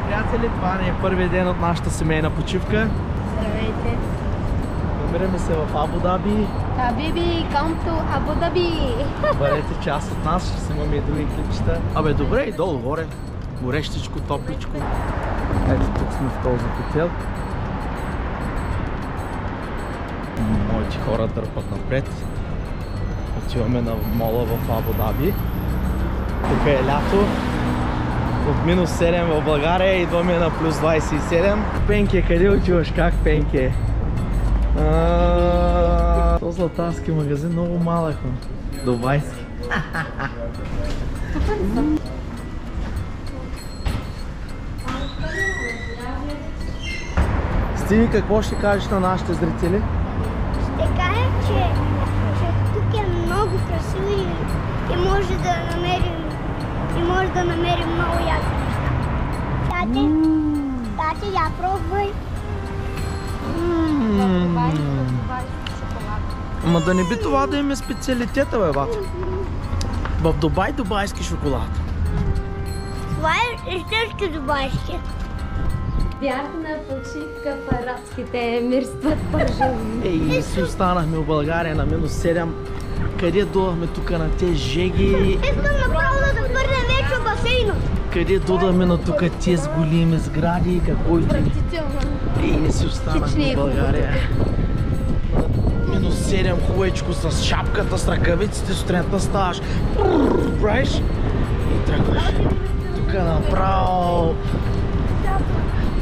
приятели, това не е първият ден от нашата семейна почивка. Здравейте! Намираме се в Абу Даби. Хабиби, come to Абу Даби! Бъдете част от нас, ще снимаме и други клипчета. Абе, добре, и долу горе. Горещичко, топличко. Ето тук сме в този хотел. Моите хора дърпат напред. Отиваме на мола в Абу Даби. Тук е лято. От минус 7 в България идваме на плюс 27. Пенке, къде отиваш? Как, Пенке? То златарски магазин много малък. Дубайски. Стиви, какво ще кажеш на нашите зрители? Ще кажа, че тук е много красиво и може да намерим много яки неща. Тати, я пробвай. Ама да не би това да им е специалитета, бе, бата. В Дубай дубайски шоколад. Това е истински дубайски. Бях на почивка в арабските емирства пържави. Ей, си останахме в България на минус 7. Къде дойдахме тук на тези жеги? Искам направо да хвърля нещо в басейна. Къде дойдахме на тук тези големи сгради? Какво и Отвратително. Ей, си останахме в България. Минус 7 хубавичко с шапката, с ръкавиците, сутринта ставаш. Правиш? И тръгваш. Тук направо.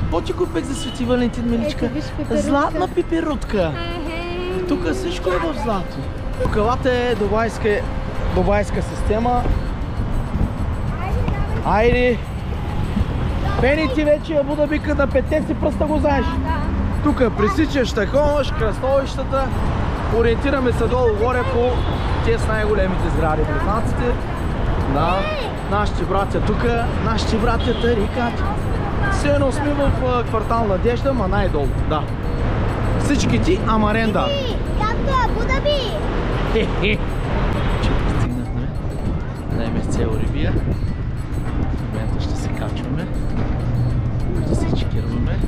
Какво ти купех за Свети Валентин, миличка? Златна пиперутка. Тук всичко е в злато. Тук е дубайска система. Айде! Пени ти вече Абу Даби на петте си пръста го знаеш. Тук пресичаш такова, кръстовищата. Ориентираме се долу-горе по тези най-големите сгради. Признаците. Да. Нашите братя тук, нашите братя тарикати. Все едно сме в квартал Надежда, ма най-долу. Да. Всички ти Амаренда. Както Абу Даби. Хе-хе. Стигнахме на МСЦ Оливия. В момента ще се качваме. Да се чекирваме.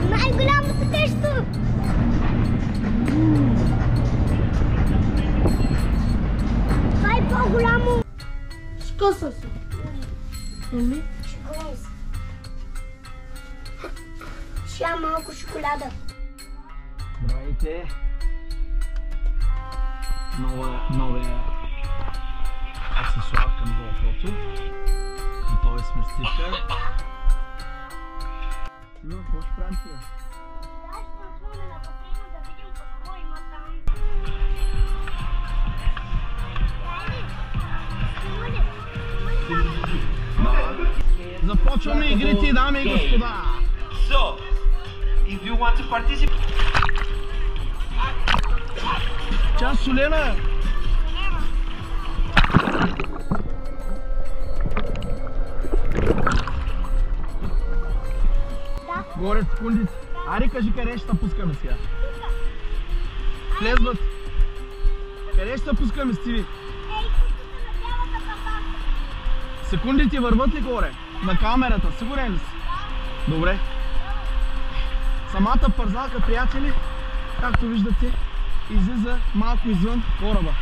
Най-голямото нещо. Това е по-голямо. Шкоса си. Ще малко шоколада. Здравейте! Новия аксесуар към GoPro-то. Готови сме с стивка. Стива, какво ще правим сега? Да, ще отвъдне на басейна да видим какво има там. Започваме игрите, дами и господа! So, if you want to participate... Чао, Солена! Горе секундите. Ари, кажи къде ще се пускаме сега. Влезват. Къде ще се пускаме, Стиви? Секундите върват ли горе? На камерата, сигурен ли си? Добре. Самата парзалка, приятели, както виждате, излиза малко извън кораба.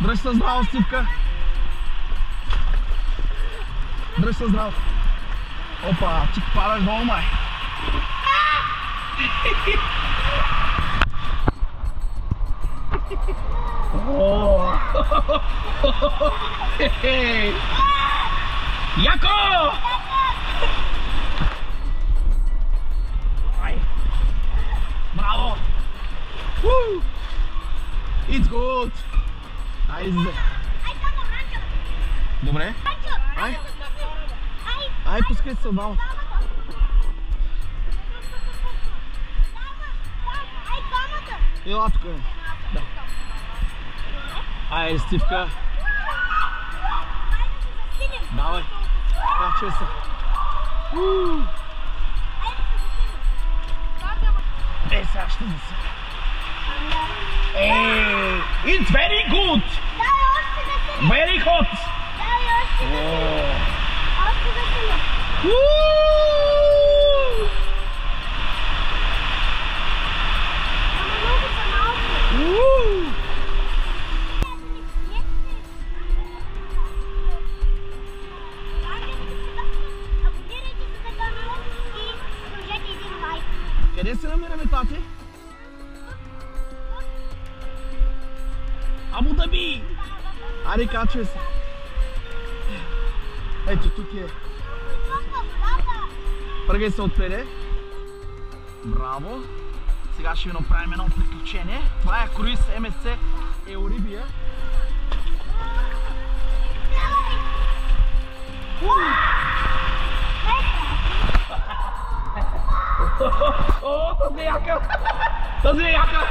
Дръж се здраво, Стивка. Дръж се здраво. Опа, ти падаш долу, май. Яко! Браво! It's good! Айде! Добре? Ай, пускай се отдал! Ела тук! Да! Айде, Стивка! Давай! Качвай се! Сега ще се! It's very good! Very hot! Woo! Къде се намираме, тати? Абу Даби! Ари, качвай се. Ето тук е. Пръгай се отпеде. Браво! Сега ще ви направим едно приключение. Това е круиз MSC Euribia. О, тази е яка! Тази е яка!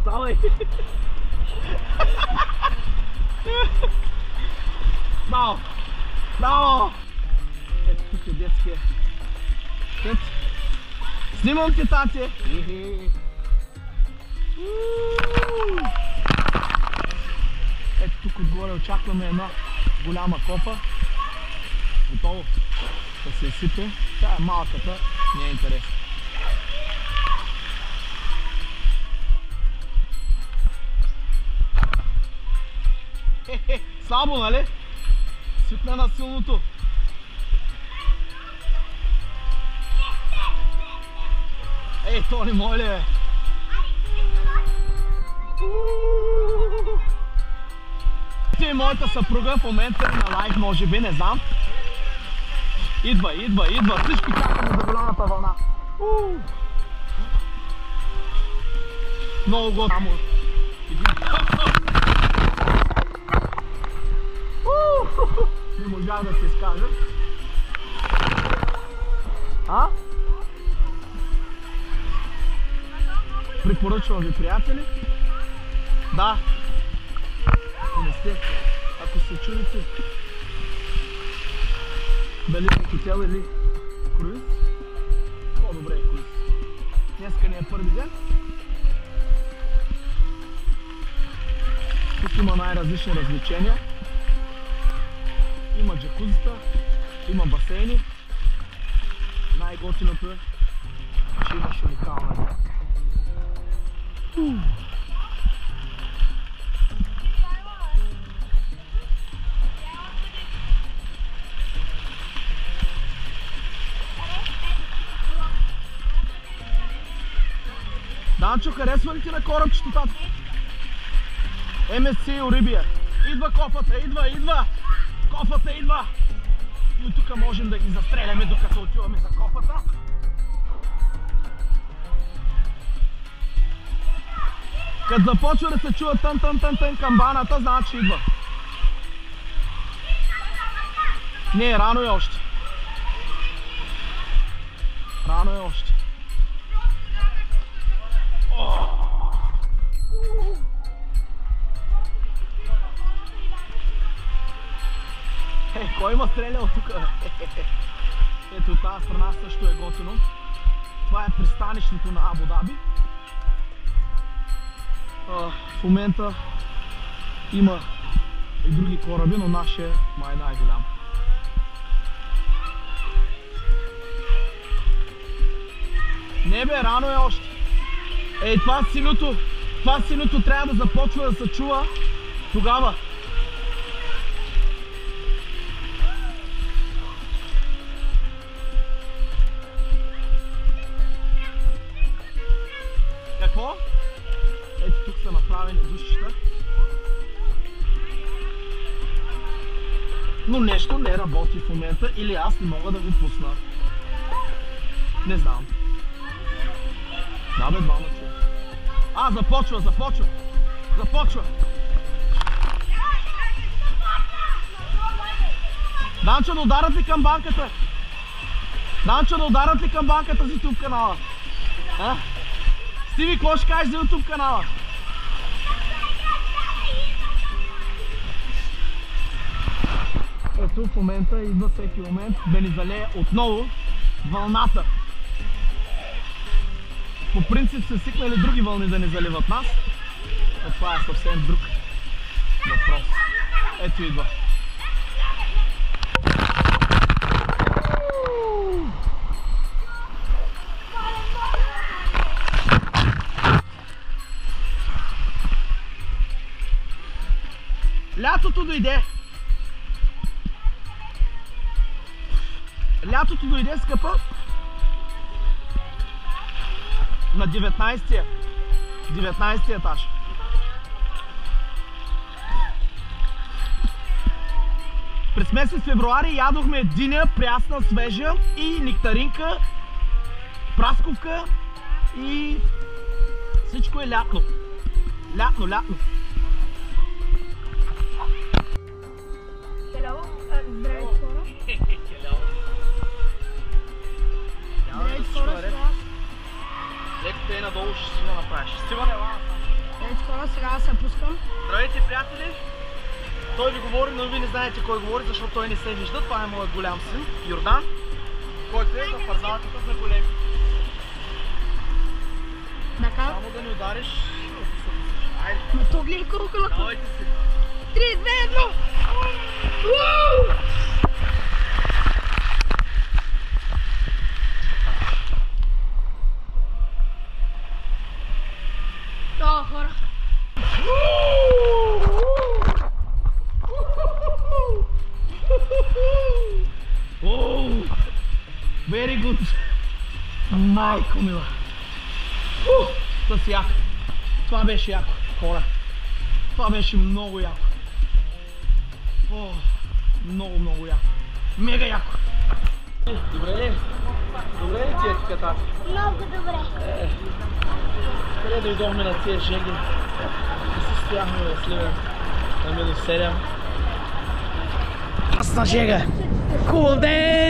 Ставай! Браво! Браво! Ето тук е детския. Снимам ти, тати! Ето тук отгоре очакваме една голяма копа. Готово да се изсипе. Тя е малката, не е интересна. Слабо, нали? Свикна на силното. Ей, то не мой ли е? Ти моята съпруга в момента е на лайв, може би, не знам. Идва, идва, идва. Всички чакаме за голямата вълна. Много готово. Не можах да се изкажа. А? Препоръчвам ви, приятели. Да. Ако не сте, ако се чудите дали е хотел или круиз, по-добре е круиз. Днеска ни е първи ден. Тук има най-различни развлечения. Има джакузита, има басейни. Най-готиното е, че имаш уникална гледка. Данчо, харесва ли ти на корабчето, тато? MSC Euribia. Идва кофата, идва, идва! Кофата идва! И тук можем да ги застреляме докато отиваме за кофата. Като започва да се чува тън камбаната, значи идва. Не, рано е още. Рано е още. Кой има стрелял тук? Ето от тази страна също е готино. Това е пристанището на Абу Даби. В момента има и други кораби, но нашия е май най-голям. Не бе, рано е още. Ей, това синьото трябва да започва да се чува тогава. Какво? Ето тук са направени душчета. Но нещо не работи в момента или аз не мога да го пусна. Не знам. Да бе, двама човека. Започва. Данчо, да ударят ли към банката? Данчо, да ударят ли към банката за YouTube канала? Стиви, какво ще кажеш за YouTube канала? Ето в момента идва всеки момент да ни залее отново вълната. По принцип са свикнали други вълни да ни заливат нас, но това е съвсем друг въпрос. Ето идва. Лятото дойде. Лятото дойде, скъпа. На 19-тия. 19-тия етаж. През месец февруари ядохме диня, прясна, свежа и нектаринка, прасковка и всичко е лятно. Лятно. Здравейте, хора. Здравейте, хора. Леко те е надолу, ще си го направиш. Сигурно е лава. Здравейте, хора. Сега се пускам. Здравейте, приятели! Той ви говори, но ви не знаете кой говори, защото той не се вижда. Това е моят голям син, Йордан, който е за парзалката за големи. Така. Само да ни удариш. Айде. Но то гледай колко лъко. Давайте си. 3, 2, 1. О, хора. Very good. Майко мила. С яко. Това беше яко, хора. Това беше много яко. Много яко. Мега яко. Добре ли? Добре ли ти е така? Много добре. Къде дойдохме на тия жеги? Не се стояхме в Сливен на минус 7. Красна жега! Cool day!